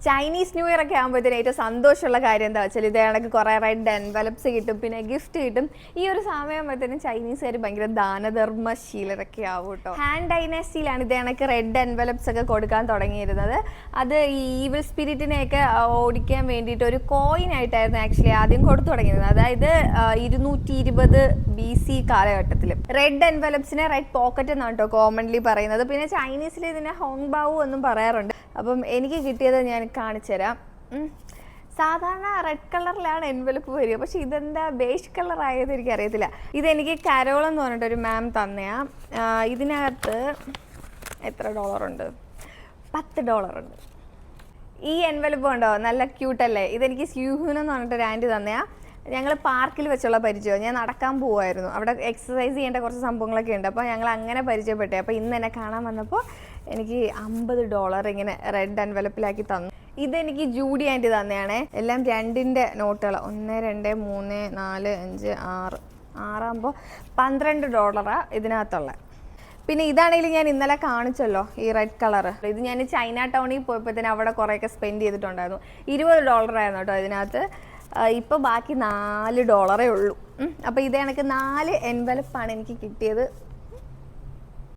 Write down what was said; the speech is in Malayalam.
ചൈനീസ് ന്യൂ ഇയർ ഒക്കെ ആകുമ്പോഴത്തേനും ഏറ്റവും സന്തോഷമുള്ള കാര്യം എന്താ വെച്ചാൽ ഇത് കണക്ക് കുറേ റെഡ് എൻവലപ്സ് കിട്ടും, പിന്നെ ഗിഫ്റ്റ് കിട്ടും. ഈ ഒരു സമയമാകുമ്പോഴത്തേനും ചൈനീസുകാർ ഭയങ്കര ദാനധർമ്മശീലരൊക്കെ ആവും കേട്ടോ. ഹാൻ ഡൈനാസ്റ്റിയിലാണ് ഇത് കണക്ക് റെഡ് എൻവലപ്സ് ഒക്കെ കൊടുക്കാൻ തുടങ്ങിയിരുന്നത്. അത് ഈ ഈവിൾ സ്പിരിറ്റിനെയൊക്കെ ഓടിക്കാൻ വേണ്ടിയിട്ട് ഒരു കോയിൻ ആയിട്ടായിരുന്നു ആക്ച്വലി ആദ്യം കൊടുത്തു തുടങ്ങിയിരുന്നത്. അതായത് 220 BC കാലഘട്ടത്തിൽ. റെഡ് എൻവലപ്സിനെ റെഡ് പോക്കറ്റ് എന്നാണ് കേട്ടോ കോമൺലി പറയുന്നത്. പിന്നെ ചൈനീസിൽ ഇതിനെ ഹോങ് ബാവു എന്നും പറയാറുണ്ട്. അപ്പം എനിക്ക് കിട്ടിയത് ഞാൻ കാണിച്ചു തരാം. സാധാരണ റെഡ് കളറിലാണ് എൻവലപ്പ് വരിക, പക്ഷെ ഇതെന്താ ബേഷ് കളർ ആയത് എനിക്കറിയത്തില്ല. ഇതെനിക്ക് കരോൾ എന്ന് പറഞ്ഞിട്ടൊരു മാം തന്നെയാ. ഇതിനകത്ത് എത്ര $ഉണ്ട്? $10 ഉണ്ട്. ഈ എൻവലപ്പ് ഉണ്ടോ, നല്ല ക്യൂട്ടല്ലേ. ഇതെനിക്ക് സ്യൂഹൂൻ എന്ന് പറഞ്ഞിട്ടൊരു ആൻറ്റി തന്നെയാ. ഞങ്ങൾ പാർക്കിൽ വെച്ചുള്ള പരിചയം. ഞാൻ നടക്കാൻ പോവുമായിരുന്നു, അവിടെ എക്സസൈസ് ചെയ്യേണ്ട കുറച്ച് സംഭവങ്ങളൊക്കെ ഉണ്ട്. അപ്പോൾ ഞങ്ങൾ അങ്ങനെ പരിചയപ്പെട്ടെ. അപ്പോൾ ഇന്ന് എന്നെ കാണാൻ വന്നപ്പോൾ എനിക്ക് $50 ഇങ്ങനെ റെഡ് എൻവലപ്പിലാക്കി തന്നു. ഇതെനിക്ക് ജൂഡി ആൻറ്റി തന്നെയാണേ. എല്ലാം 2ന്റെ നോട്ടുകൾ. 1 2 3 4 5 6 6 $12 ഇതിനകത്തുള്ള. പിന്നെ ഇതാണെങ്കിൽ ഞാൻ ഇന്നലെ കാണിച്ചല്ലോ ഈ റെഡ് കളർ. ഇത് ഞാൻ ചൈന ടൗണിൽ പോയപ്പോഴത്തേന് അവിടെ കുറേയൊക്കെ സ്പെൻഡ് ചെയ്തിട്ടുണ്ടായിരുന്നു. $20 ആയിരുന്നു കേട്ടോ ഇതിനകത്ത്. ഇപ്പോൾ ബാക്കി $4 ഉള്ളൂ. അപ്പോൾ ഇത് കണക്ക് 4 എൻവലപ്പാണ് എനിക്ക് കിട്ടിയത്.